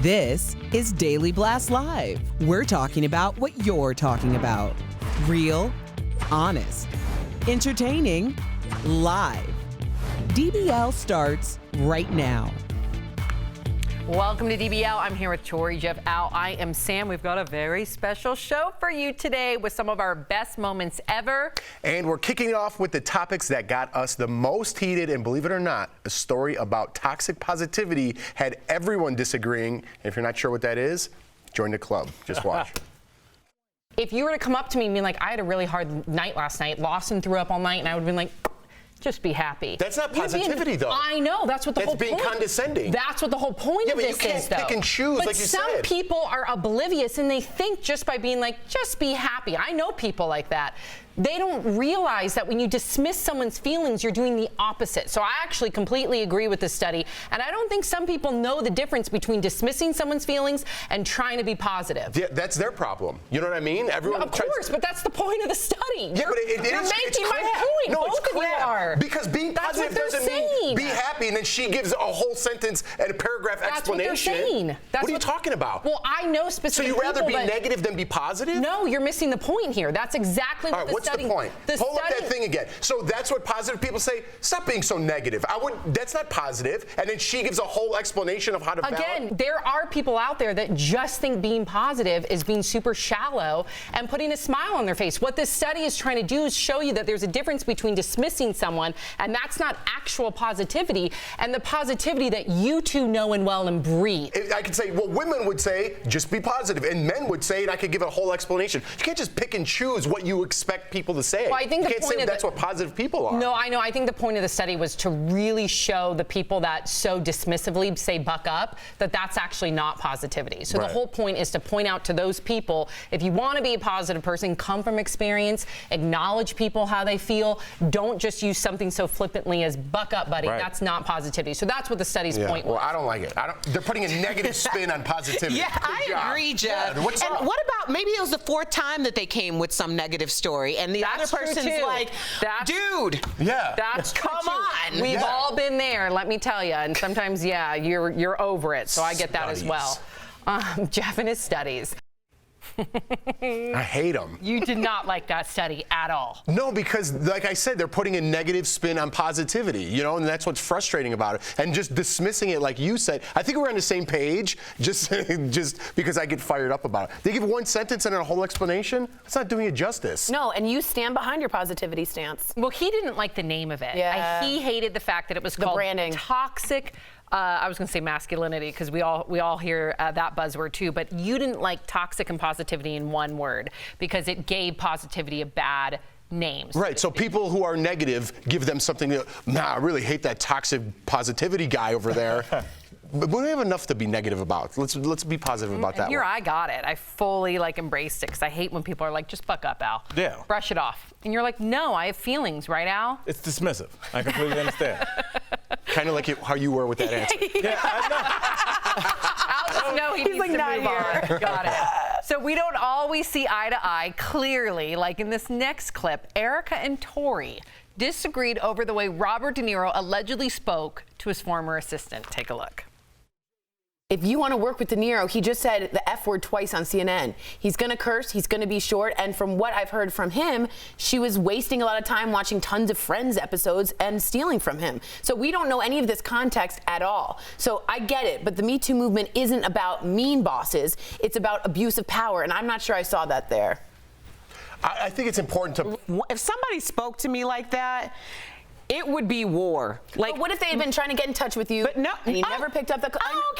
This is Daily Blast Live. We're talking about what you're talking about. Real, honest, entertaining, live. DBL starts right now. Welcome to DBL. I'm here with Tory, Jeff, Al. I am Sam. We've got a very special show for you today with some of our best moments ever. And we're kicking it off with the topics that got us the most heated. And believe it or not, a story about toxic positivity had everyone disagreeing. If you're not sure what that is, join the club. Just watch. If you were to come up to me and be like, I had a really hard night last night, lost and threw up all night, and I would have been like, just be happy. That's not positivity, though. I know. That's what the whole point. That's being condescending. That's what the whole point of this is, though. Yeah, but you can't pick and choose, like you said. But some people are oblivious, and they think just by being like, just be happy. I know people like that. They don't realize that when you dismiss someone's feelings, you're doing the opposite. So I actually completely agree with this study. And I don't think some people know the difference between dismissing someone's feelings and trying to be positive. Yeah, that's their problem. You know what I mean? Everyone of course, but that's the point of the study. Yeah, but you're making my point. No, both of you are. Because being positive doesn't mean be happy, and then she gives a whole sentence and a paragraph explanation. What they're saying. What are you talking about? Well, I know specific people. So you rather be that, negative than be positive? No, you're missing the point here. That's exactly what the what's study. The point? Pull up that thing again. So that's what positive people say. Stop being so negative. That's not positive. And then she gives a whole explanation of how to balance. Again, there are people out there that just think being positive is being super shallow and putting a smile on their face. What this study is trying to do is show you that there's a difference between dismissing someone, and that's not actual positivity, and the positivity that you two know and well and breathe. I could say, well, women would say, just be positive, and men would say, and I could give a whole explanation. You can't just pick and choose what you expect people to say. Well, I think you can't say that's what positive people are. No, I know. I think the point of the study was to really show the people that so dismissively say buck up that that's actually not positivity. So the whole point is to point out to those people, if you want to be a positive person, come from experience, acknowledge people how they feel. Don't just use something so flippantly as buck up, buddy. That's not positivity. So that's what the study's point was. Well, I don't like it. They're putting a negative spin on positivity. Yeah, I agree, Jeff. And what about maybe it was the fourth time that they came with some negative story, and the other person's like, dude, that's come on. We've all been there, let me tell you. And sometimes, you're over it. So I get that as well. Jeff and his studies. I hate them. You did not like that study at all. No, because like I said, they're putting a negative spin on positivity, and that's what's frustrating about it. And just dismissing it like you said. I think we're on the same page, just because I get fired up about it. They give one sentence and a whole explanation. That's not doing it justice. No, and you stand behind your positivity stance. Well, he didn't like the name of it. Yeah. He hated the fact that it was called branding. Toxic. I was going to say masculinity because we all hear that buzzword too, but you didn't like toxic and positivity in one word because it gave positivity a bad name. Right, so people who are negative give them something that, I really hate that toxic positivity guy over there. But we have enough to be negative about. Let's be positive about that. Here, I got it. I fully embraced it because I hate when people are like, just buck up, Al. Yeah. Brush it off. And you're like, no, I have feelings, right, Al? It's dismissive. I completely understand. Kind of like how you were with that answer. Yeah, I Al just know he needs to move on. Got it. So we don't always see eye to eye clearly, like in this next clip. Erica and Tory disagreed over the way Robert De Niro allegedly spoke to his former assistant. Take a look. If you want to work with De Niro, he just said the F word twice on CNN. He's going to curse, he's going to be short, and from what I've heard from him, she was wasting a lot of time watching tons of Friends episodes and stealing from him. So we don't know any of this context at all. So I get it, but the Me Too movement isn't about mean bosses, it's about abuse of power, and I'm not sure I saw that there. I think it's important to... If somebody spoke to me like that, it would be war. Like, but what if they had been trying to get in touch with you, and you never picked up the call? I don't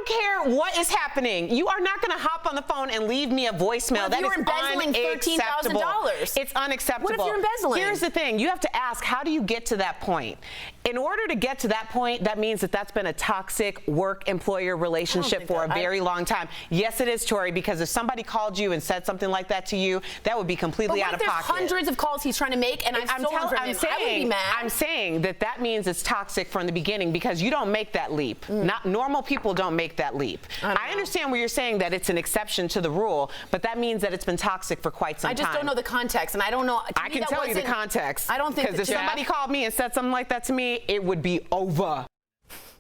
care what is happening. You are not going to hop on the phone and leave me a voicemail. Well, if that you're embezzling $13,000. It's unacceptable. What if you're embezzling? Here's the thing. You have to ask, how do you get to that point? In order to get to that point, that means that that's been a toxic work-employer relationship for a very long time. Yes, it is, Tory, because if somebody called you and said something like that to you, that would be completely out of pocket. There's hundreds of calls he's trying to make, and I've stolen from him. I would be mad. I'm saying that means it's toxic from the beginning because you don't make that leap. Not normal people don't make that leap. I understand where you're saying that it's an exception to the rule, but that means that it's been toxic for quite some time. I just don't know the context, and I don't know. I can tell you the context. I don't think because if somebody called me and said something like that to me, it would be over.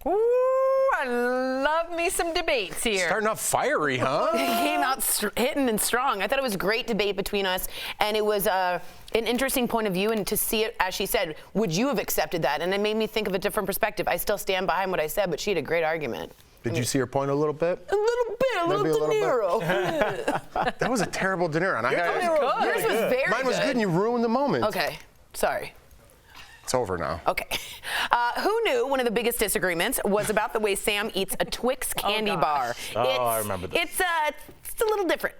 Ooh, I love me some debates here. Starting off fiery, huh? He came out hitting and strong. I thought it was a great debate between us, and it was an interesting point of view, and to see it, as she said, would you have accepted that? And it made me think of a different perspective. I still stand behind what I said, but she had a great argument. Did you see her point a little bit? A little bit, a little De Niro. That was a terrible De Niro. And Yours was very good. Mine was good, and you ruined the moment. Okay, sorry. It's over now. Okay. Who knew one of the biggest disagreements was about the way Sam eats a Twix candy bar? I remember this. It's a little different.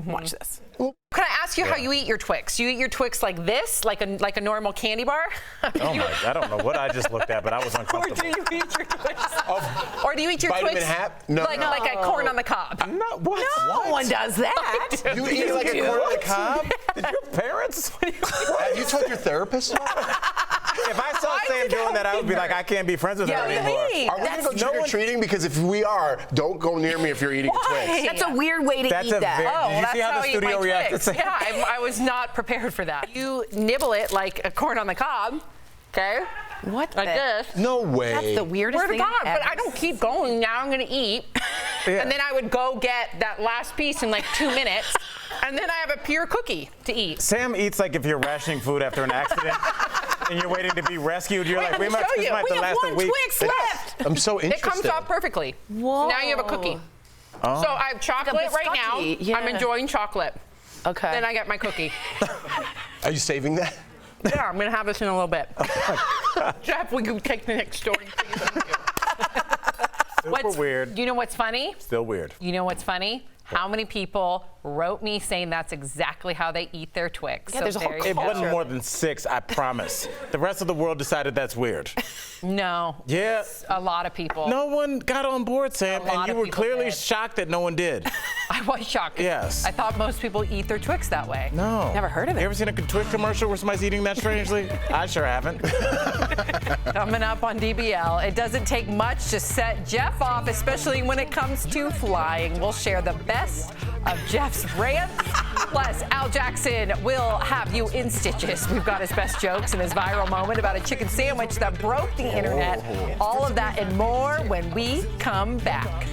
Watch this. Can I ask you how you eat your Twix? You eat your Twix like this, like a normal candy bar? Oh my! I don't know what I just looked at, but I was uncomfortable. Or do you eat your Twix? Or do you eat your Vitamin Twix hat? No. like a corn on the cob? Not what? No one does that. You eat like a corn on the cob? Did your parents? Have you told your therapist? If I saw Sam doing that, I would be like, I can't be friends with her anymore. Are we going to go trick-or-treating? Because if we are, don't go near me if you're eating a Twix. That's a weird way to eat that. Did you see how the studio reacted? Yeah, I was not prepared for that. You nibble it like a corn on the cob, okay? What? Like this. No way. That's the weirdest Swear to thing. God, ever. but I don't keep going. Now I'm gonna eat, and then I would go get that last piece in like 2 minutes, and then I have a pure cookie to eat. Sam eats like if you're rationing food after an accident and you're waiting to be rescued. You're like, let me show you. might We have last one a week. Twix left. I'm so interested. It comes off perfectly. Whoa. Now you have a cookie. Oh. So I have chocolate right now. biscotti, yeah. I'm enjoying chocolate. Okay. Then I get my cookie. Are you saving that? Yeah, I'm gonna have this in a little bit. Jeff, we can take the next story, please. Super weird. You know what's funny? Still weird. You know what's funny? How many people wrote me saying that's exactly how they eat their Twix? Yeah, there's a whole there you It go. wasn't more than 6, I promise. The rest of the world decided that's weird. No. Yeah. A lot of people. No one got on board, Sam, A lot and you of were people clearly did. shocked that no one did. I was shocked. Yes. I thought most people eat their Twix that way. No. Never heard of it. You ever seen a Twix commercial where somebody's eating that strangely? I sure haven't. Coming up on DBL, it doesn't take much to set Jeff off, especially when it comes to flying. We'll share the best of Jeff's rants. Plus, Al Jackson will have you in stitches. We've got his best jokes and his viral moment about a chicken sandwich that broke the internet. All of that and more when we come back.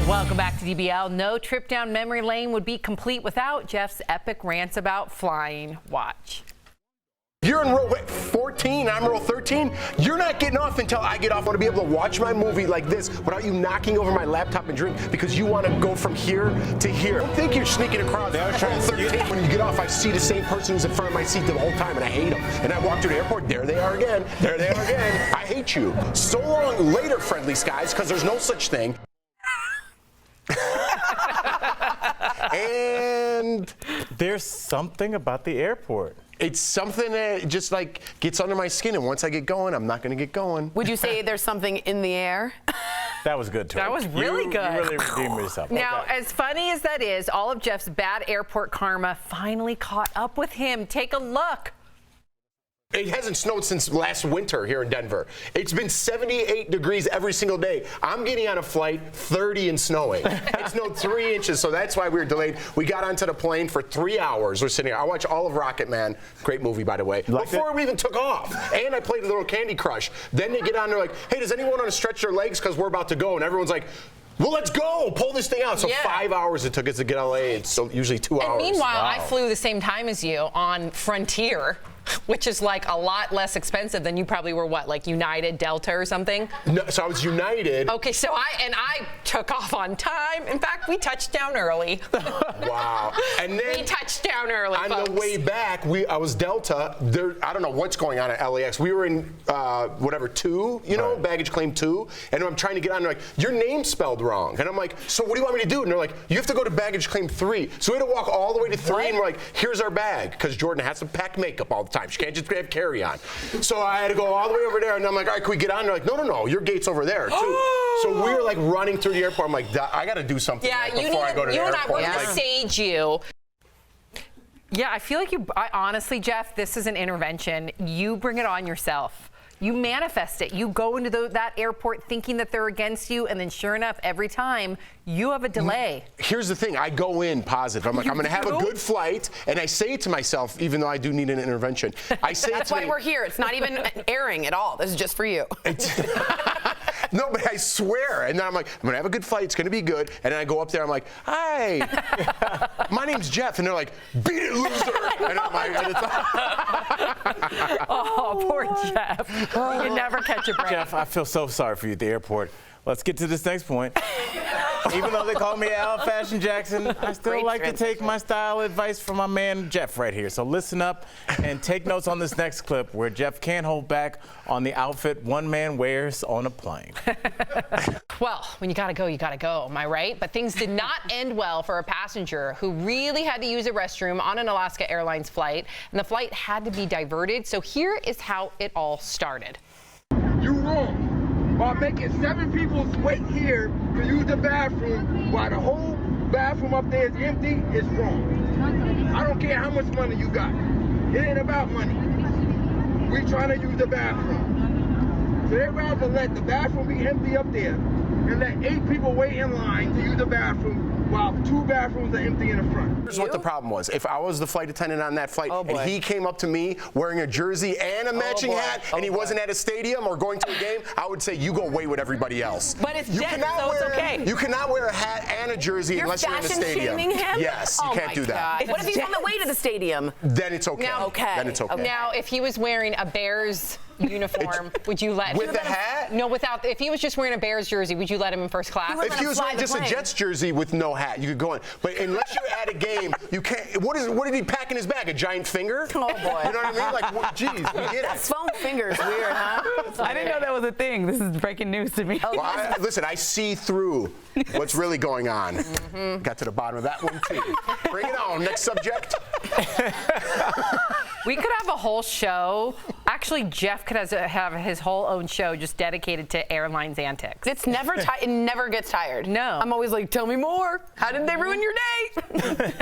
Welcome back to DBL. No trip down memory lane would be complete without Jeff's epic rants about flying. Watch. You're in row 14, I'm row 13. You're not getting off until I get off. I want to be able to watch my movie like this without you knocking over my laptop and drink because you want to go from here to here. Don't think you're sneaking across row 13. When you get off, I see the same person who's in front of my seat the whole time, and I hate them. And I walk through the airport, there they are again. There they are again. I hate you. So long later, friendly skies, because there's no such thing. And There's something about the airport. it's something that just like gets under my skin, and once I get going, I'm not going to get going. Would you say there's something in the air? That was good, Tory. That was really good. You really redeemed yourself. Now, Okay. as funny as that is, all of Jeff's bad airport karma finally caught up with him. Take a look. It hasn't snowed since last winter here in Denver. It's been 78 degrees every single day. I'm getting on a flight 30 and snowing. It snowed 3 inches, so that's why we were delayed. We got onto the plane for 3 hours. We're sitting here. I watched all of Rocket Man. Great movie, by the way. Before we even took off. And I played a little Candy Crush. Then they get on there like, hey, does anyone want to stretch their legs because we're about to go? And everyone's like, well, let's go. Pull this thing out. So 5 hours it took us to get LA. It's so usually 2 hours. And meanwhile, Wow. I flew the same time as you on Frontier, which is like a lot less expensive than you probably were, what, like United, Delta or something? No, so I was United. Okay, so I took off on time. In fact, we touched down early. Wow. And then We touched down early, on folks. the way back, I was Delta. I don't know what's going on at LAX. We were in whatever 2, Right. baggage claim 2, and I'm trying to get on. They're like, your name's spelled wrong, and I'm like, so what do you want me to do? And they're like, you have to go to baggage claim 3. So we had to walk all the way to 3, and we're like, here's our bag, because Jordan has to pack makeup all the time. She can't just have carry on. So I had to go all the way over there, and I'm like, all right, can we get on? They're like, no, your gate's over there too. So we were like running through the airport. I'm like, I got to do something Yeah, before I go to the you and I airport. were Like, going to sage you. Yeah, I feel like honestly, Jeff, this is an intervention. You bring it on yourself. You manifest it. You go into that airport thinking that they're against you, and then sure enough, every time you have a delay. Here's the thing. I go in positive. I'm like, I'm going to have a good flight, and I say to myself, even though I do need an intervention, I say That's why we're here. It's not even airing at all. This is just for you. No, but I swear. And then I'm like, I'm going to have a good flight. It's going to be good. And then I go up there. I'm like, hi, my name's Jeff. And they're like, beat it, loser. And I'm like, Oh, poor Jeff. You can never catch a break. Jeff, I feel so sorry for you at the airport. Let's get to this next point. Even though they call me Al Fashion Jackson, I still like to take my style advice from my man Jeff right here. So listen up and take notes on this next clip where Jeff can't hold back on the outfit one man wears on a plane. Well, when you gotta go, am I right? But things did not end well for a passenger who really had to use a restroom on an Alaska Airlines flight, and the flight had to be diverted. So here is how it all started. You wrong. By making 7 people wait here to use the bathroom while the whole bathroom up there is empty is wrong. I don't care how much money you got. It ain't about money. We trying to use the bathroom. So they'd rather let the bathroom be empty up there and let 8 people wait in line to use the bathroom while 2 bathrooms are empty in the front. Here's what the problem was. If I was the flight attendant on that flight and he came up to me wearing a jersey and a matching hat and he wasn't at a stadium or going to a game, I would say, you go wait with everybody else. But it's dead, so it's okay. You cannot wear a hat and a jersey unless you're in the stadium. Fashion shaming him? Yes, you can't do that. What if he's on the way to the stadium? Then it's okay. Now, Then it's okay. Now, if he was wearing a Bears uniform, would you let him? With the hat? No, without. If he was just wearing a Bears jersey, would you let him in first class? If he was wearing just a Jets jersey with no hat, you could go in. But unless you're at a game, you can't. What did he pack in his bag? A giant finger? Oh boy. You know what I mean? Like, geez, we get it. Foam fingers, weird, huh? I didn't know that was a thing. This is breaking news to me. Well, listen, I see through what's really going on. Got to the bottom of that one, too. Bring it on. Next subject. We could have a whole show. Actually, Jeff could have his whole own show just dedicated to airlines antics. It never gets tired. No. I'm always like, tell me more. How did they ruin your day?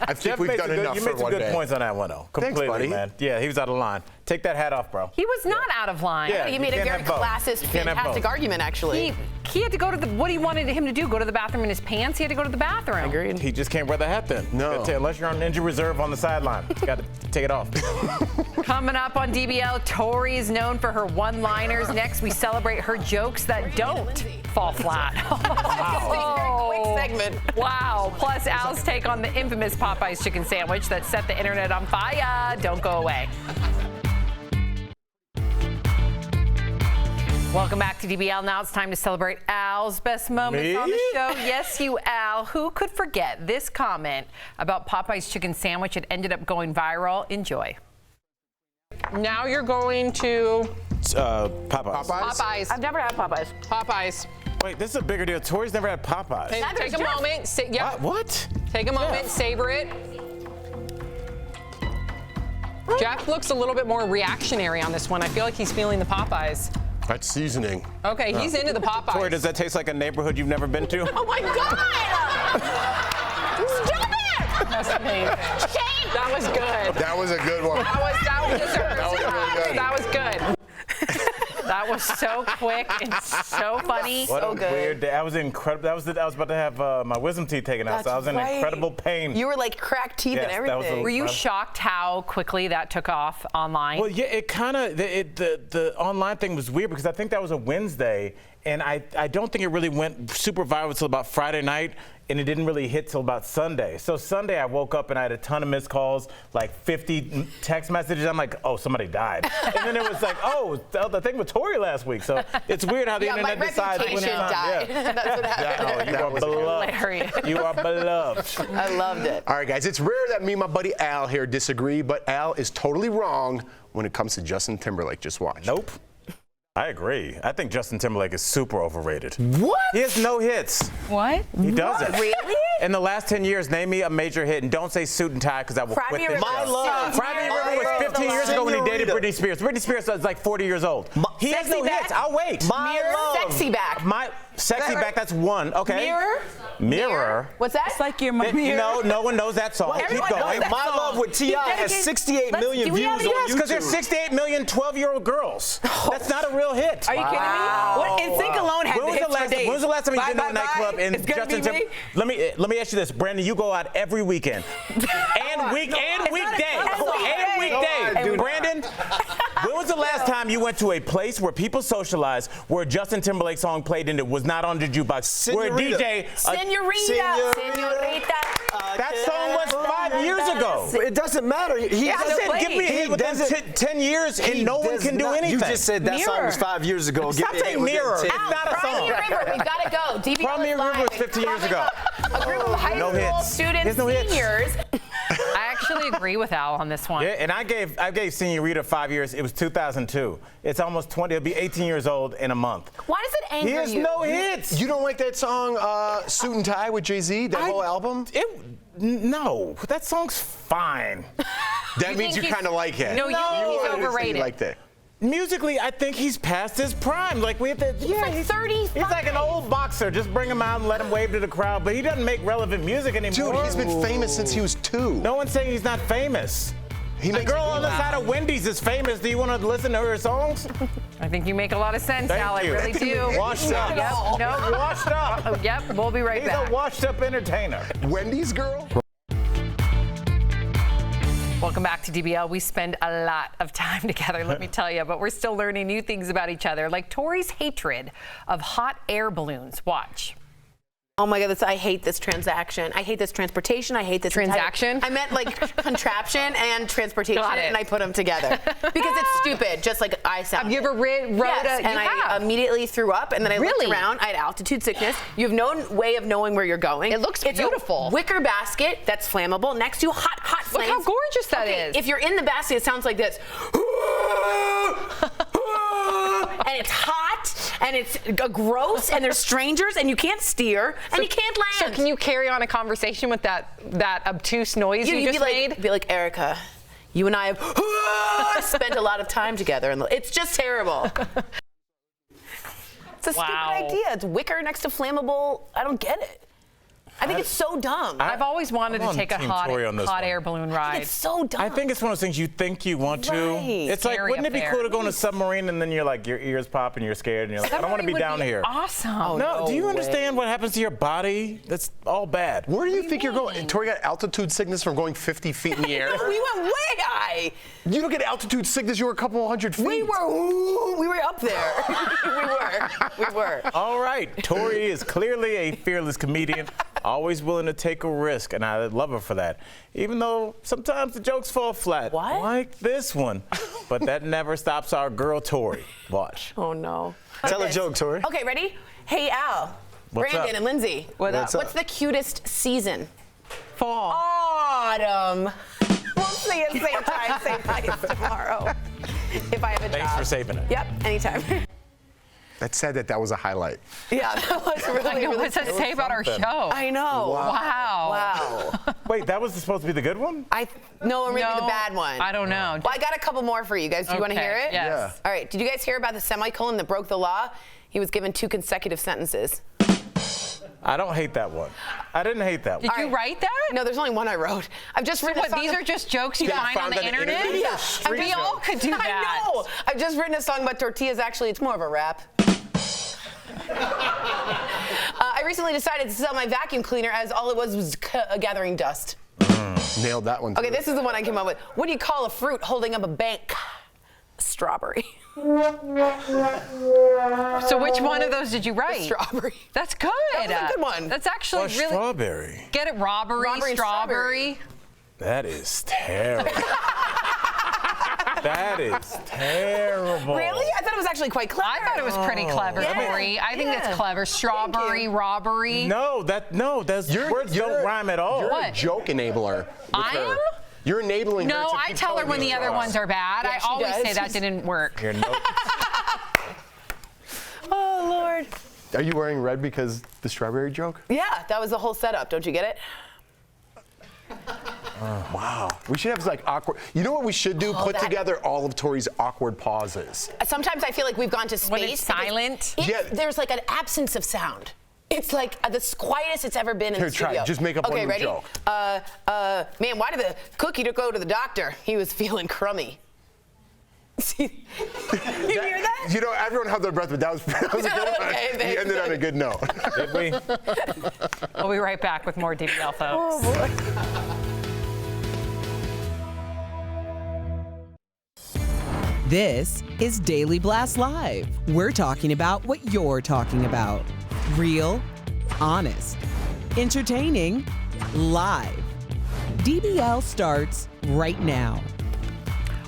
I think we've done enough You for made some one good day. points on that one, though. Completely, Thanks, buddy. man. Yeah, he was out of line. Take that hat off, bro. He was not out of line. Yeah. He You made a can't very have both. classist, You can't have fantastic both. argument, actually. He had to go to what he wanted him to do, go to the bathroom in his pants. He had to go to the bathroom. Agreed. He just can't wear the hat then. No. Unless you're on injury reserve on the sideline. You got to take it off. Coming up on DBL, Tory is known for her one-liners. Next, we celebrate her jokes that don't fall flat. Quick segment. Wow. Plus, Al's take on the infamous Popeyes chicken sandwich that set the internet on fire. Don't go away. Welcome back to DBL. Now it's time to celebrate Al's best moments on the show. Yes, you, Al. Who could forget this comment about Popeye's chicken sandwich? It ended up going viral. Enjoy. Now you're going to Popeyes. Popeyes. I've never had Popeyes. Popeyes. Wait, this is a bigger deal. Tori's never had Popeyes. Take a moment. What? Take a moment. Savor it. Jeff looks a little bit more reactionary on this one. I feel like he's feeling the Popeyes. That's seasoning. Okay, he's into the Popeyes. Tori, does that taste like a neighborhood you've never been to? Oh my God! Stop it! That's amazing. Shame! That was good. That was a good one. That was deserved. That was really good. That was good. That was so quick and so funny. What a weird day. I was incredible. I was about to have my wisdom teeth taken out, so I was in incredible pain. You were like cracked teeth Yes, and that was everything. Were you shocked how quickly that took off online? Well, yeah, it kind of, the online thing was weird because I think that was a Wednesday, and I don't think it really went super viral until about Friday night, and it didn't really hit till about Sunday. So Sunday I woke up and I had a ton of missed calls, like 50 text messages. I'm like, oh, somebody died. And then it was like, oh, the thing with Tory last week. So it's weird how the internet decides when it's reputation on. died. Yeah. That's what happened. You are beloved. Hilarious. You are beloved. I loved it. All right, guys, it's rare that me and my buddy Al here disagree, but Al is totally wrong when it comes to Justin Timberlake. Just watch. Nope. I agree. I think Justin Timberlake is super overrated. What? He has no hits. What? He doesn't. Really? In the last 10 years, name me a major hit, and don't say Suit and Tie because I will Cry quit Me a this River. show. My Love. Cry Me a River was 15 years ago when he dated Britney Spears. Britney Spears was like 40 years old. He has no Sexy Back. hits. I'll wait. My Love. Sexy Back. My Sexy Back, that's one. Okay. Mirror. What's that? It's like you're my mirror. No, no one knows that song. Keep Everyone knows going. that My Love with T.I. has 68 million do we views have on any- Yes, because there's YouTube. 68 million 12-year-old girars. That's not a real hit. Are you kidding me? What NSYNC alone had When was, the hits for days. when was the last time you Bye, did a bye, nightclub bye. in It's gonna Justin be me. Timberlake? Let me ask you this, Brandon. You go out every weekend, and weekday. Brandon, when was the last time you went to a place where people socialized, where a Justin Timberlake song played and it was not on the jukebox, where a DJ? Senorita. That song was 5 years ago. It doesn't matter. He I said, give me a hit within doesn't- 10 years, and no one can do anything. You just said that song was 5 years ago. Stop Give me a saying hit within mirror. 10 It's years. not a Cry song. Me a River. We've got to go. DBL Cry Me a is River live. was 15 years ago. A group of high No school hits. students, There's no hits. seniors. I actually agree with Al on this one. Yeah, and I gave Senorita 5 years. It was 2002. It's almost 20. It'll be 18 years old in a month. Why does it anger He has you? no hits. You don't like that song, Suit and Tie with Jay-Z, that whole album? No, that song's fine. That means you think kind of like it. No, you think he's You overrated. liked it. Musically, I think he's past his prime. Like we have to. Yeah, like 35. He's like an old boxer. Just bring him out and let him wave to the crowd. But he doesn't make relevant music anymore. Dude, he's been famous since he was 2. No one's saying he's not famous. He The makes girl it on the loud. side of Wendy's is famous. Do you want to listen to her songs? I think you make a lot of sense, Thank Al. you. I really do. Washed up. Yep. No. Washed up. Oh, yep. We'll be right He's back. a washed-up entertainer. Wendy's girl? Welcome back to DBL. We spend a lot of time together, let me tell you, but we're still learning new things about each other, like Tory's hatred of hot air balloons. Watch. Oh my God, I hate this transaction. I hate this transportation. I hate this Transaction? I meant like contraption and transportation, Got it. and I put them together because it's stupid, just like I sound. Have you ever rode Yes, a... and you I have. immediately threw up, and then I Really? looked around. I had altitude sickness. You have no way of knowing where you're going. It looks it's beautiful. A wicker basket that's flammable next to hot Look flames. how gorgeous that is. If you're in the basket, it sounds like this. And it's hot, and it's gross, and there's strangers, and you can't steer, and you can't So land. can you carry on a conversation with that obtuse noise you You'd just made? be like, Erica, you and I have spent a lot of time together, and it's just terrible. It's a Wow. stupid idea. It's wicker next to flammable. I don't get it. I think it's so dumb. I've always wanted I'm to on take a Team hot Tory on this one. air balloon ride. It's so dumb. I think it's one of those things you think you want to. Right. It's like, Scary wouldn't it be up cool there. to go on a submarine and then you're like, your ears pop and you're scared and you're like, I don't want to be Submarine down would here. Awesome. No, do you No understand what happens to your body? That's all bad. Where do you think you're going? Tori got altitude sickness from going 50 feet in the air. we went way high. You don't get altitude sickness, you were a couple hundred feet. We were up there. we were. All right, Tori is clearly a fearless comedian, always willing to take a risk, and I love her for that. Even though sometimes the jokes fall flat, What? like this one. But that never stops our girl Tori. Watch. Oh no. Tell a joke, Tori. Okay, ready? Hey Al, What's Brandon up? and Lindsay. What's up? What's the cutest season? Fall. Autumn. We'll see you same time, same place tomorrow. If I have a job. Thanks for saving it. Yep, anytime. That said that was a highlight. Yeah, that was really, I know, really what's that say about our something. show? I know. Wow. Wow. Wait, that was supposed to be the good one? No, or maybe No, the bad one. I don't know. Well, I got a couple more for you guys. Do you want to Okay, hear it? yes. All right. Did you guys hear about the semicolon that broke the law? He was given 2 consecutive sentences. I don't hate that one. I didn't hate that one. Did you write that? No, there's only one I wrote. I've just written a What, song. these are just jokes you Yeah, find on found the on the internet? internet? Yeah. Street We all jokes. could do that. I know. I've just written a song about tortillas. Actually, it's more of a rap. I recently decided to sell my vacuum cleaner as all it was gathering dust. Nailed that one. Okay, too. this is the one I came up with. What do you call a fruit holding up a bank? A strawberry. So which one of those did you write? Strawberry. That's good. That was a good one. That's actually Or really. strawberry. Get it? Robbery, Robbery and strawberry. That is terrible. That is terrible. Really? I thought it was actually quite clever. I thought it was pretty clever, Yeah, Tori. I think yeah. that's clever. Strawberry, robbery. No, those words don't rhyme at all. You're What? a joke enabler. with I her. am? You're enabling her. No, to I keep tell her telling when you the other jokes. ones are bad. Yeah, I she always does. say that didn't work. Your notes. Oh, Lord. Are you wearing red because the strawberry joke? Yeah, that was the whole setup. Don't you get it? Wow. We should have like awkward. You know what we should do? Put that- together all of Tory's awkward pauses. Sometimes I feel like we've gone to space. When it's silent. There's like an absence of sound. It's like the quietest it's ever been in the studio. Try. Just make up one Okay, new ready? joke. Man, why did the cookie go to the doctor? He was feeling crummy. You hear that? You know, everyone held their breath, but that was a good one. Okay, We ended on a good note. Did we? We'll be right back with more DBL, folks. Oh, boy. This is Daily Blast Live. We're talking about what you're talking about. Real, honest, entertaining, live. DBL starts right now.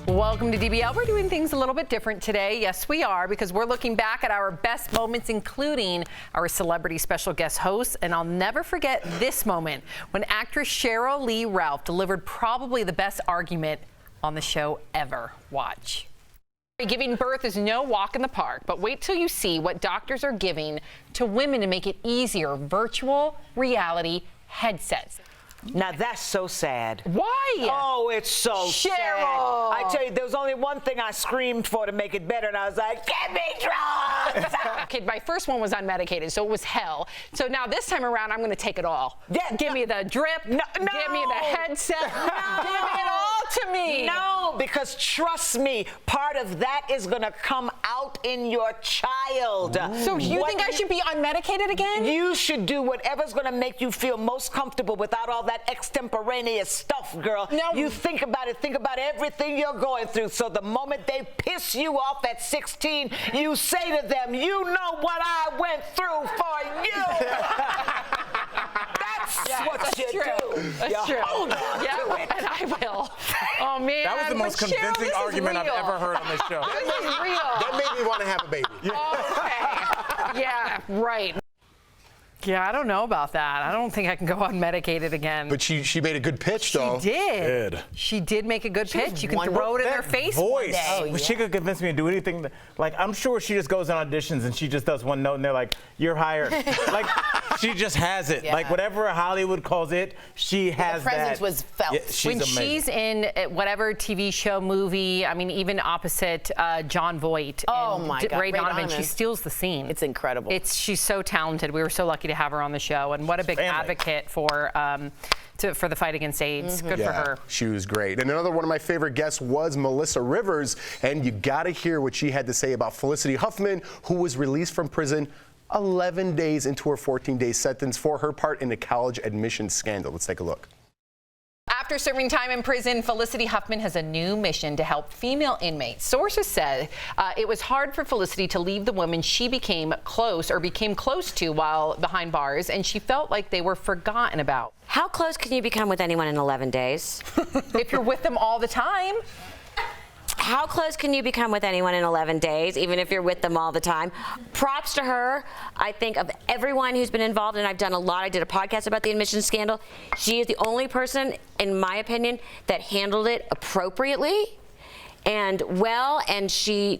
Welcome to DBL. We're doing things a little bit different today. Yes, we are, because we're looking back at our best moments, including our celebrity special guest hosts. And I'll never forget this moment when actress Cheryl Lee Ralph delivered probably the best argument on the show ever. Watch. Giving birth is no walk in the park, but wait till you see what doctors are giving to women to make it easier. Virtual reality headsets. Now that's so sad. Why? Oh, it's so sad. Cheryl. I tell you, there was only one thing I screamed for to make it better, and I was like, "Get me drugs!" Okay, my first one was unmedicated, so it was hell. So now this time around, I'm going to take it all. Yeah, give me the drip. No, give me the headset. Give it all to me. No, because trust me, part of that is going to come out in your child. So you think I should be unmedicated again? You should do whatever's going to make you feel most comfortable without all that extemporaneous stuff, girl. No. You think about it. Think about everything you're going through. So the moment they piss you off at 16, you say to them, "You know what I went through for you." That's what you do. That's You true. hold on to it. And I will. Oh man, That was the most but Cheryl, convincing this is argument I've real. ever heard on this show. This is real. That made me want to have a baby. Okay. Yeah, right. Yeah, I don't know about that. I don't think I can go unmedicated again. But she made a good pitch, though. She did. Did. She did make a good pitch. You can throw it in their face Voice. one day. Well, she could convince me to do anything. Like, I'm sure she just goes on auditions and she just does one note and they're like, "You're hired." Like, she just has it. Yeah. Like, whatever Hollywood calls it, she has The presence that. was felt. Yeah, she's When amazing. she's in whatever TV show, movie, I mean, even opposite John Voight Oh, and my God, Ray Ray Donovan, Donovan. she steals the scene. It's incredible. She's so talented. We were so lucky to have her on the show, and what a big Family. advocate for the fight against AIDS. Good for her. She was great. And another one of my favorite guests was Melissa Rivers. And you got to hear what she had to say about Felicity Huffman, who was released from prison 11 days into her 14-day sentence for her part in the college admissions scandal. Let's take a look. After serving time in prison, Felicity Huffman has a new mission to help female inmates. Sources said it was hard for Felicity to leave the women she became close to while behind bars, and she felt like they were forgotten about. How close can you become with anyone in 11 days? If you're with them all the time. How close can you become with anyone in 11 days, even if you're with them all the time? Props to her. I think of everyone who's been involved, and I've done a lot. I did a podcast about the admissions scandal. She is the only person, in my opinion, that handled it appropriately and well, and she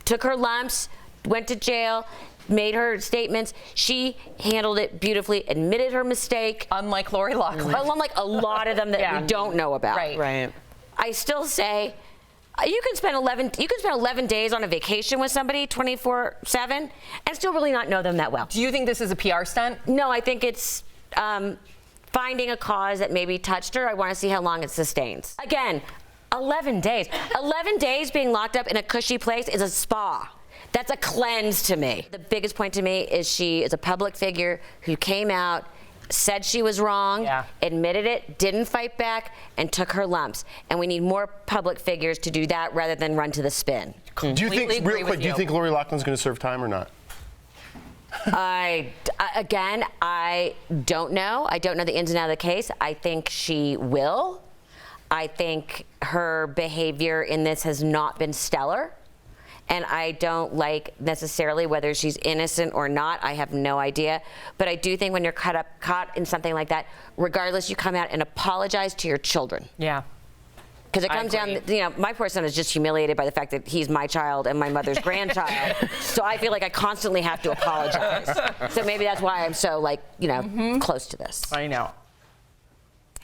took her lumps, went to jail, made her statements. She handled it beautifully, admitted her mistake. Unlike Lori Loughlin. Unlike a lot of them that we don't know about. Right. I still say you can spend 11 days on a vacation with somebody 24/7 and still really not know them that well. Do you think this is a PR stunt? No, I think it's finding a cause that maybe touched her. I want to see how long it sustains. Again, 11 days. 11 days being locked up in a cushy place is a spa. That's a cleanse to me. The biggest point to me is she is a public figure who came out, said she was wrong, admitted it, didn't fight back, and took her lumps. And we need more public figures to do that rather than run to the spin. Do you think, real quick, do you think Lori Loughlin's going to serve time or not? I don't know. I don't know the ins and outs of the case. I think she will. I think her behavior in this has not been stellar. And I don't like necessarily whether she's innocent or not. I have no idea. But I do think when you're caught in something like that, regardless, you come out and apologize to your children. Yeah. Because it comes down, you know, my poor son is just humiliated by the fact that he's my child and my mother's grandchild. So I feel like I constantly have to apologize. So maybe that's why I'm so, like, you know, close to this. I know.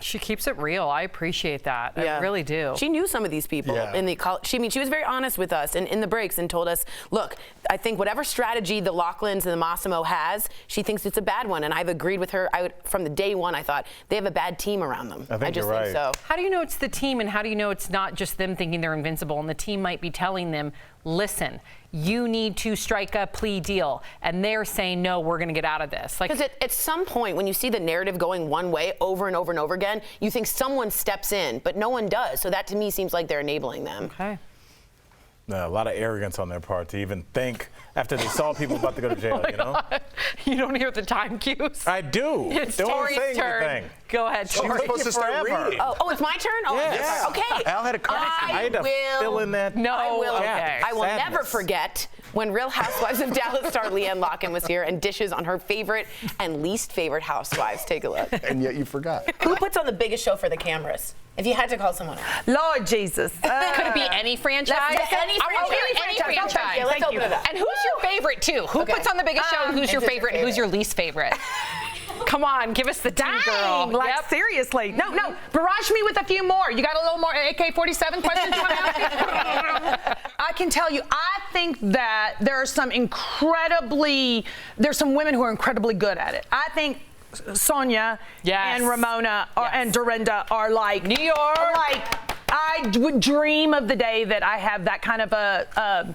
She keeps it real. I appreciate that. I really do. She knew some of these people in the college. She was very honest with us in the breaks and told us, look, I think whatever strategy the Loughlin's and the Massimo has, she thinks it's a bad one. And I've agreed with her. From the day one, I thought they have a bad team around them. I just think so. How do you know it's the team, and how do you know it's not just them thinking they're invincible, and the team might be telling them, listen, you need to strike a plea deal, and they're saying, no, we're going to get out of this. Because at some point, when you see the narrative going one way over and over and over again, you think someone steps in, but no one does. So that to me seems like they're enabling them. Okay. A lot of arrogance on their part to even think after they saw people about to go to jail, you know? You don't hear the time cues? I do. It's Don't Tory's say turn. anything. Go ahead, She Tory. was supposed to start reading. Oh, it's my turn? Oh, Yeah. okay. Al had a card. I had to fill in that. No, I will. okay. I will Sadness. never forget when Real Housewives of Dallas star Leanne Locken was here and dishes on her favorite and least favorite housewives. Take a look. And yet you forgot. Who puts on the biggest show for the cameras? If you had to call someone out. Lord Jesus. Could it be any franchise? Any franchise. franchise. Let's open it up. And who's your favorite, too? Who puts on the biggest show, and who's your favorite, and who's your least favorite? Come on, give us the tea, girl. Like, seriously. No, barrage me with a few more. You got a little more AK-47 questions you want to ask me? I can tell you, I think that there's some women who are incredibly good at it. I think Sonia and Ramona and Dorinda are like New York. Like, I would dream of the day that I have that kind of a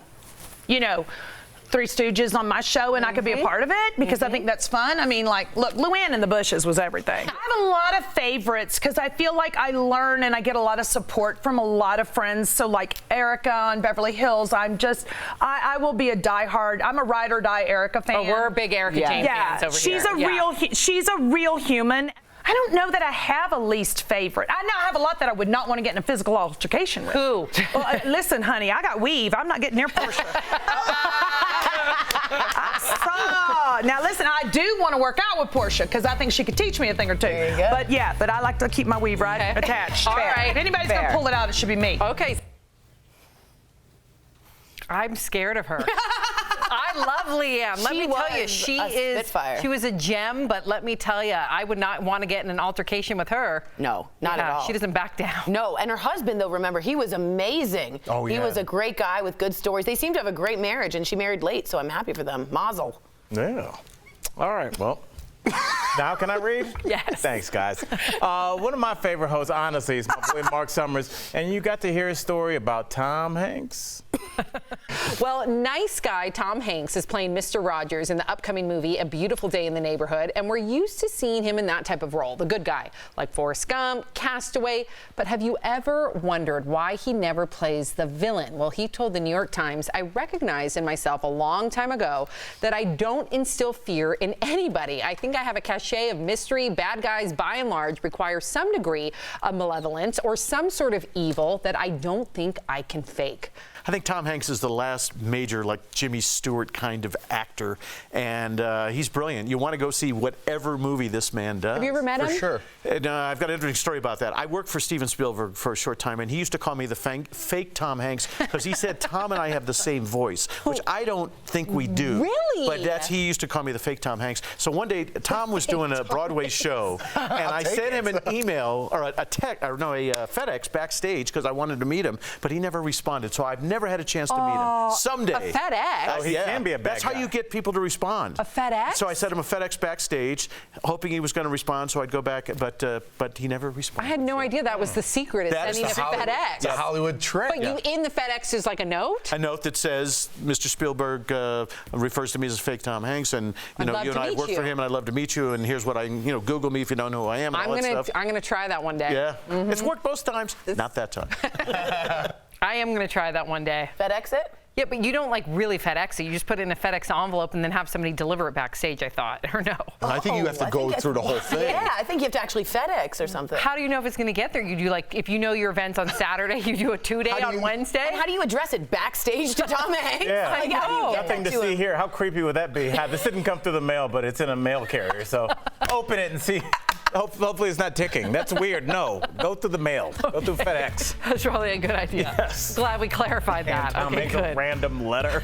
Three Stooges on my show and I could be a part of it because I think that's fun. I mean, like, look, Luann in the Bushes was everything. I have a lot of favorites because I feel like I learn and I get a lot of support from a lot of friends. So like Erica on Beverly Hills, I will be a diehard. I'm a ride or die Erica fan. Oh, we're big Erica Jane fans over here. She's a real human. I don't know that I have a least favorite. I know I have a lot that I would not want to get in a physical altercation with. Who? Well, listen, honey, I got weave. I'm not getting near Portia. Now, listen, I do want to work out with Portia because I think she could teach me a thing or two. There you go. But I like to keep my weave attached. All right. If anybody's going to pull it out, it should be me. Okay. I'm scared of her. I love Leanne. Let me tell you, she was a gem, but let me tell you, I would not want to get in an altercation with her. No, not at all. She doesn't back down. No, and her husband, though, remember, he was amazing. Oh, yeah. He was a great guy with good stories. They seem to have a great marriage, and she married late, so I'm happy for them. Mazel. Yeah. All right, well. Now can I read? Yes. Thanks, guys. One of my favorite hosts, honestly, is my boy Mark Summers, and you got to hear his story about Tom Hanks. Well, nice guy Tom Hanks is playing Mr. Rogers in the upcoming movie A Beautiful Day in the Neighborhood, and we're used to seeing him in that type of role, the good guy, like Forrest Gump, Castaway. But have you ever wondered why he never plays the villain? Well, he told the New York Times, I recognized in myself a long time ago that I don't instill fear in anybody. I think I have a cachet of mystery. Bad guys, by and large, require some degree of malevolence or some sort of evil that I don't think I can fake. I think Tom Hanks is the last major, like Jimmy Stewart kind of actor, and he's brilliant. You want to go see whatever movie this man does. Have you ever met him? For sure. And, I've got an interesting story about that. I worked for Steven Spielberg for a short time, and he used to call me the fake Tom Hanks because he said Tom and I have the same voice, which I don't think we do. Really? But he used to call me the fake Tom Hanks. So one day, Tom was doing a Broadway show, and I sent him an email or a FedEx backstage because I wanted to meet him, but he never responded. So I've never had a chance to meet him. Someday. A FedEx? Oh, he can be a bad That's how guy. you get people to respond. A FedEx? So I sent him a FedEx backstage, hoping he was going to respond, so I'd go back, but he never responded. I had no idea that was the secret, is That sending is a the FedEx. It's a Hollywood trick. But you in the FedEx is like a note? A note that says, Mr. Spielberg refers to me as fake Tom Hanks, and you and I work for him, and I'd love to meet you, and here's what Google me if you don't know who I am. And I'm gonna try that one day. Yeah, it's worked both times. Not that time. I am gonna try that one day. FedEx it? Yeah, but you don't like really FedEx it. You just put it in a FedEx envelope and then have somebody deliver it backstage, I thought, or no? I think you have to go through the whole thing. Yeah, I think you have to actually FedEx or something. How do you know if it's going to get there? You do if you know your event's on Saturday, you do a 2-day on Wednesday? And how do you address it backstage to Tom Hanks? Yeah. Like, how do you get Nothing that to see him? here. How creepy would that be? This didn't come through the mail, but it's in a mail carrier. So open it and see. Hopefully it's not ticking. That's weird. No, go through the mail. Go through FedEx. That's really a good idea. Yes. Glad we clarified that. And make a random letter.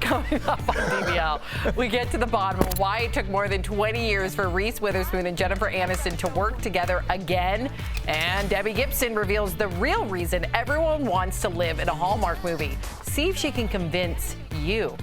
Coming up on DBL, we get to the bottom of why it took more than 20 years for Reese Witherspoon and Jennifer Aniston to work together again. And Debbie Gibson reveals the real reason everyone wants to live in a Hallmark movie. See if she can convince you.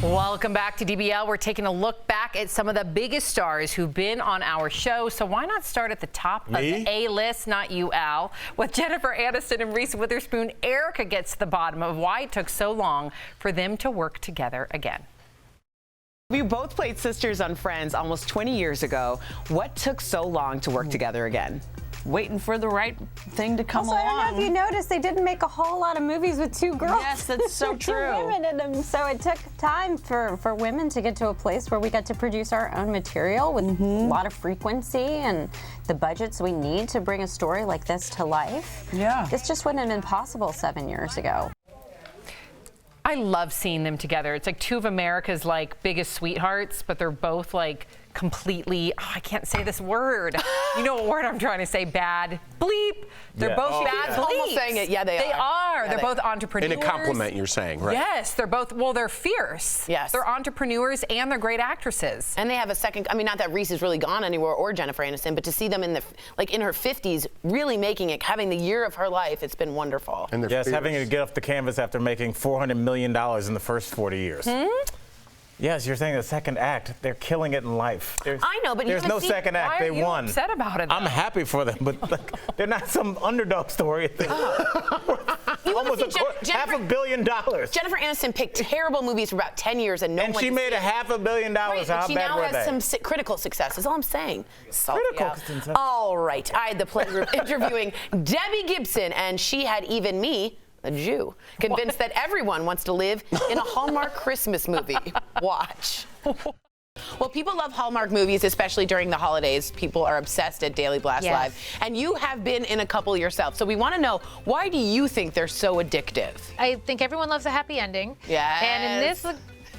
Welcome back to DBL. We're taking a look back at some of the biggest stars who've been on our show. So why not start at the top of the A-list, not you, Al. With Jennifer Aniston and Reese Witherspoon, Erica gets to the bottom of why it took so long for them to work together again. You both played sisters on Friends almost 20 years ago. What took so long to work together again? Waiting for the right thing to come along. I don't know if you noticed, they didn't make a whole lot of movies with two girls. Yes, that's so two true. women in them. So it took time for women to get to a place where we got to produce our own material with a lot of frequency and the budgets we need to bring a story like this to life. Yeah. This just wouldn't have been possible 7 years ago. I love seeing them together. It's like two of America's like biggest sweethearts, but they're both like completely, I can't say this word. You know what word I'm trying to say? Bad bleep. They're both bad bleeps. Almost saying it. Yeah, they are. Yeah, they're both entrepreneurs. In a compliment, you're saying, right? Yes, they're both, well, they're fierce. Yes. They're entrepreneurs and they're great actresses. And they have a second, I mean, not that Reese has really gone anywhere or Jennifer Aniston, but to see them in the, like in her 50s, really making it, having the year of her life, it's been wonderful. And yes, having to get off the canvas after making $400 million in the first 40 years. Yes, you're saying the second act, they're killing it in life. I know, but there's no second act. They won. Why are you upset about it, though? I'm happy for them, but like, they're not some underdog story. Almost $500 million. Jennifer Aniston picked terrible movies for about 10 years, and no one. And she made $500 million. Right, How she bad now were has they? some critical success. Is all I'm saying. Critical success. All right, I had the pleasure of interviewing Debbie Gibson, and she had even me, a Jew, convinced that everyone wants to live in a Hallmark Christmas movie. Watch. Well, people love Hallmark movies, especially during the holidays. People are obsessed at Daily Blast Live. And you have been in a couple yourself. So we want to know, why do you think they're so addictive? I think everyone loves a happy ending. Yes. And in this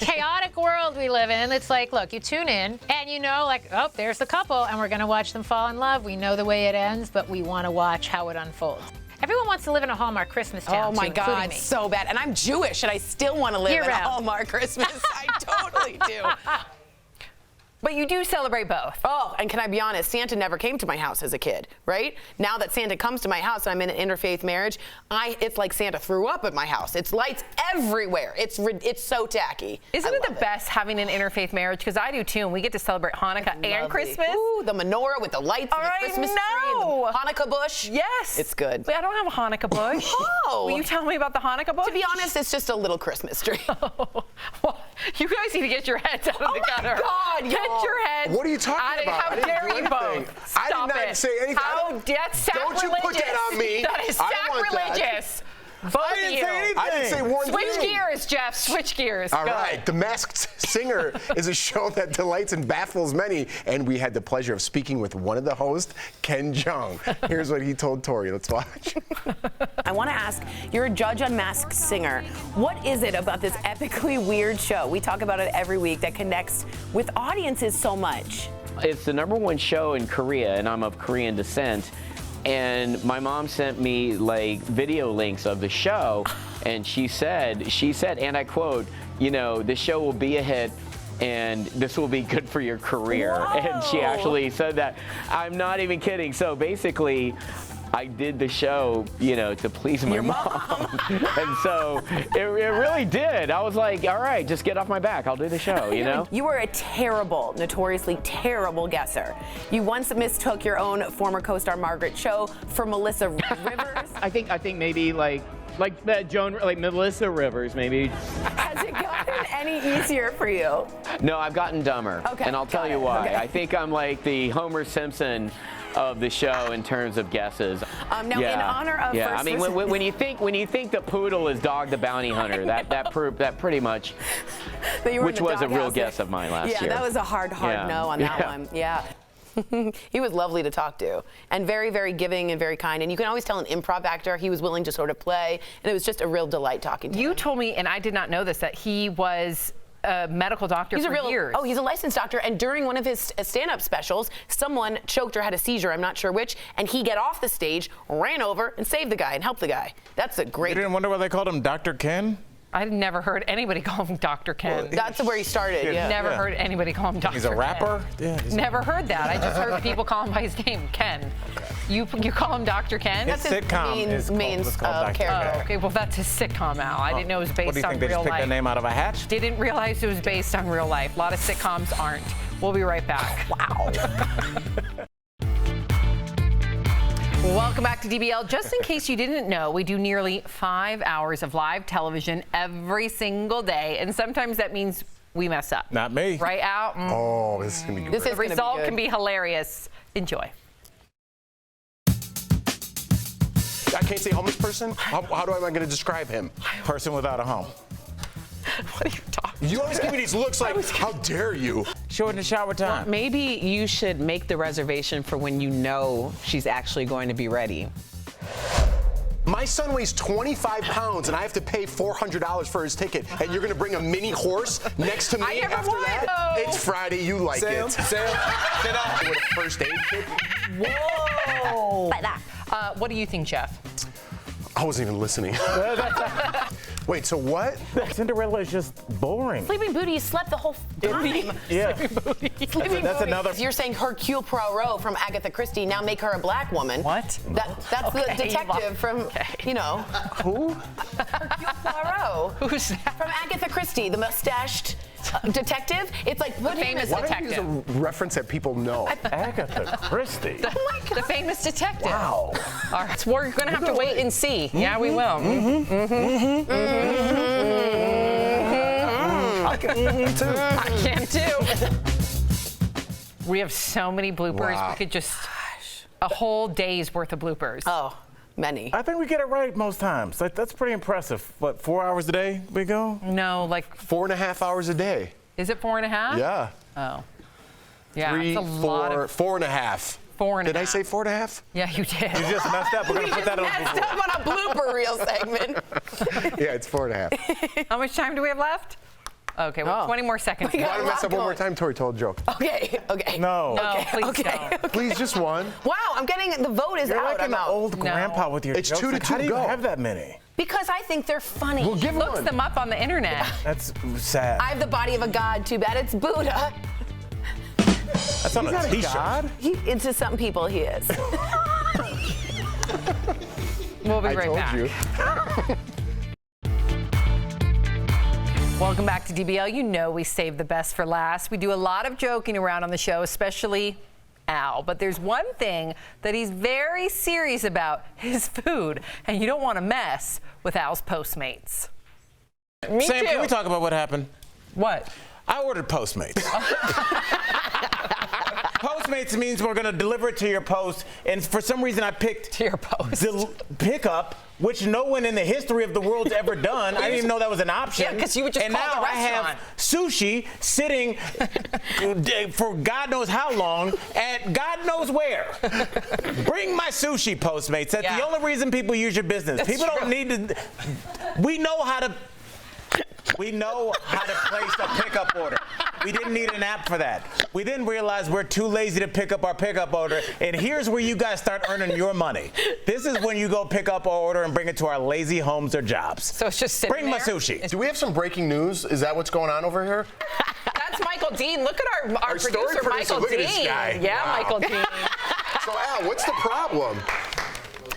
chaotic world we live in, it's like, look, you tune in and you know, like, oh, there's the couple and we're going to watch them fall in love. We know the way it ends, but we want to watch how it unfolds. Everyone wants to live in a Hallmark Christmas town. Oh my God, me. so bad. And I'm Jewish and I still want to live in a Hallmark Christmas. I totally do. But you do celebrate both. Oh, and can I be honest? Santa never came to my house as a kid, right? Now that Santa comes to my house and I'm in an interfaith marriage, it's like Santa threw up at my house. It's lights everywhere. It's so tacky. Isn't it the best having an interfaith marriage? Because I do too, and we get to celebrate Hanukkah and Christmas. Ooh, the menorah with the lights and the Christmas tree and the Hanukkah bush. Yes. It's good. Wait, I don't have a Hanukkah bush. Oh. Will you tell me about the Hanukkah bush? To be honest, it's just a little Christmas tree. Well, you guys need to get your heads out of the gutter. Oh my God, Get your heads. What are you talking about? How dare you both? I did not say anything. That's sacrilegious. Don't you put that on me. That is I don't want that. sacrilegious. Both I didn't say anything. I didn't say one thing. Switch gears, Jeff. Switch gears. All Go. right. The Masked Singer is a show that delights and baffles many, and we had the pleasure of speaking with one of the hosts, Ken Jeong. Here's what he told Tory. Let's watch. I want to ask, you're a judge on Masked Singer. What is it about this epically weird show? We talk about it every week that connects with audiences so much. It's the #1 show in Korea, and I'm of Korean descent. And my mom sent me like video links of the show, and she said, and I quote, you know, this show will be a hit and this will be good for your career. Whoa. And she actually said that. I'm not even kidding. So basically, I did the show, you know, to please my mom. And so it really did. I was like, all right, just get off my back. I'll do the show, you know? You were a terrible, notoriously terrible guesser. You once mistook your own former co-star Margaret Cho for Melissa Rivers. I think maybe like Melissa Rivers, maybe. Has it gotten any easier for you? No, I've gotten dumber. Okay, and I'll tell you why. Okay. I think I'm like the Homer Simpson of the show in terms of guesses. Now, in honor of I mean, when you think the poodle is Dog the Bounty Hunter, that pretty much, which was a real guess of mine last year. Yeah, that was a hard no on that one. Yeah. He was lovely to talk to, and very, very giving and very kind. And you can always tell an improv actor, he was willing to sort of play, and it was just a real delight talking to him. You told me, and I did not know this, that he was a medical doctor for years. Oh, he's a licensed doctor, and during one of his stand-up specials, someone choked or had a seizure, I'm not sure which, and he got off the stage, ran over, and saved the guy and helped the guy. That's a great... You didn't wonder why they called him Dr. Ken? I've never heard anybody call him Dr. Ken. Well, that's where he started, yeah. Never heard anybody call him Dr. Ken. He's a rapper? Yeah. Never heard that. I just heard people call him by his name, Ken. You call him Dr. Ken? His sitcom is called Dr. character. Oh, okay, well, that's his sitcom, Al. I didn't know it was based on real life. What do you think, they just picked that name out of a hat? Didn't realize it was based on real life. A lot of sitcoms aren't. We'll be right back. Wow. Welcome back to DBL. Just in case you didn't know, we do nearly 5 hours of live television every single day, and sometimes that means we mess up. Not me. Right, Al? Oh, this is going to be great. The result can be hilarious. Enjoy. I can't say homeless person? How am I going to describe him? Person without a home. What are you talking You always give me these looks like, how dare you? Short in the shower time. Well, maybe you should make the reservation for when you know she's actually going to be ready. My son weighs 25 pounds, and I have to pay $400 for his ticket, and you're going to bring a mini horse next to me after that? It's Friday. You like it. Sam, sit up. With a first aid kit. Whoa. Like that. What do you think, Jeff? I wasn't even listening. Wait, so what? Cinderella is just boring. Sleeping Beauty slept the whole time. Yeah. Sleeping That's Beauty. another. You're saying Hercule Poirot from Agatha Christie, now make her a black woman. What? That's the detective from, you know. Who? Hercule Poirot. Who's that? From Agatha Christie, the mustached detective. It's like The famous Why detective. don't you use a reference that people know? Agatha Christie. The famous detective. Wow. All right, so we're going to have to wait and see. Yeah, we will. I can too. I can too. We have so many bloopers. Wow. We could just a whole day's worth of bloopers. Oh, many. I think we get it right most times. Like, that's pretty impressive. What, 4 hours a day we go? No, like 4.5 hours a day. is it 4.5? Yeah. Oh. Yeah, 3, it's a 4, lot of 4.5. 4.5. Did I say 4.5? Yeah, you did. You just messed up. We're going to put that on Messed up on a blooper reel segment. Yeah, it's 4.5. How much time do we have left? Okay, well, 20 more seconds. We You got want to mess up one more time? Tori told a joke. Okay. No. No, please don't. Please, just one. Wow, I'm getting, the vote is You're out. like I'm an out. old grandpa with your It's jokes. 2 to Like, how 2, do you go. have that many? Because I think they're funny. Well, give him Looks one. them up on the internet. That's sad. I have the body of a god. Too bad it's Buddha. That's on a t-shirt. It's to some people he is. We'll be I right told back. you. Welcome back to DBL. You know we save the best for last. We do a lot of joking around on the show, especially Al. But there's one thing that he's very serious about, his food. And you don't want to mess with Al's Postmates. Sam, can we talk about what happened? What? I ordered Postmates. Postmates means we're going to deliver it to your post, and for some reason I picked to your post pickup, which no one in the history of the world's ever done. I didn't even know that was an option. Yeah, because you would just and call now the I have sushi sitting for God knows how long at God knows where. Bring my sushi, Postmates. That's the only reason people use your business. That's people true. don't need to. We know how to place a pickup order. We didn't need an app for that. We then realized we're too lazy to pick up our pickup order, and here's where you guys start earning your money. This is when you go pick up our order and bring it to our lazy homes or jobs. So it's just sitting Bring my there? sushi. Do we have some breaking news? Is that what's going on over here? That's Michael Dean. Look at our story producer, Michael Look Dean. at this guy. Yeah, Wow. Michael Dean. So, Al, what's the problem?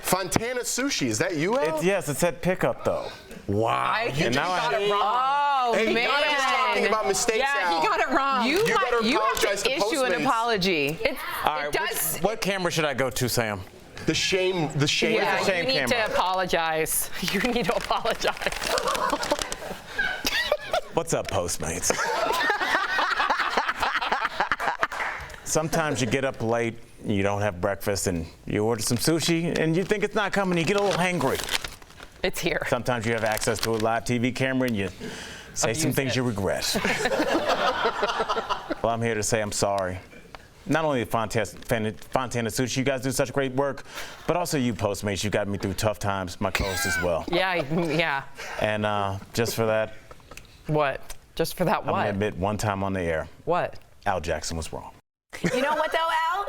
Fontana Sushi, is that you, Al? Yes, it said pickup, though. Wow. I think now you I got have- it wrong. Oh, Hey, man. God, I was talking about mistakes, Yeah, Al. he got it wrong. You better You apologize have to to issue an Postmates. apology. All right, what camera should I go to, Sam? The shame. Yeah, the you shame need camera? to apologize. You need to apologize. What's up, Postmates? Sometimes you get up late, you don't have breakfast, and you order some sushi, and you think it's not coming. You get a little hangry. It's here. Sometimes you have access to a live TV camera, and you say some things you regret. Well, I'm here to say I'm sorry. not only Fontana Sushi, you guys do such great work, but also you Postmates, you got me through tough times, my co-host as well. Yeah. And just for that. What? Just for that what? I'm going to admit one time on the air. What? Al Jackson was wrong. You know what, though,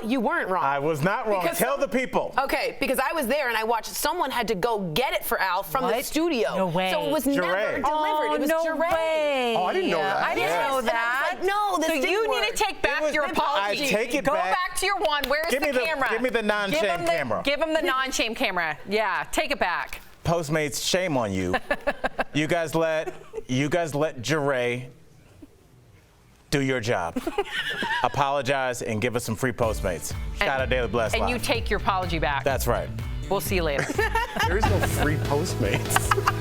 Al? You weren't wrong. I was not wrong. Tell the people. Okay, because I was there and I watched someone had to go get it for Al from the studio. No way. So it was never delivered. Oh, it was no Jeray. way. Oh, I didn't know that. I didn't know And I that. was like, no, this So didn't you work. need to take back your apology. I take it Go back. to your one. Where's Give the me the- camera? give me the non-shame camera. Give him the non-shame camera. Yeah, take it back. Postmates, shame on you. You guys let Jeray do your job. Apologize and give us some free Postmates. Shout out Daily Blast And Live. you take your apology back. That's right. We'll see you later. There is no free Postmates.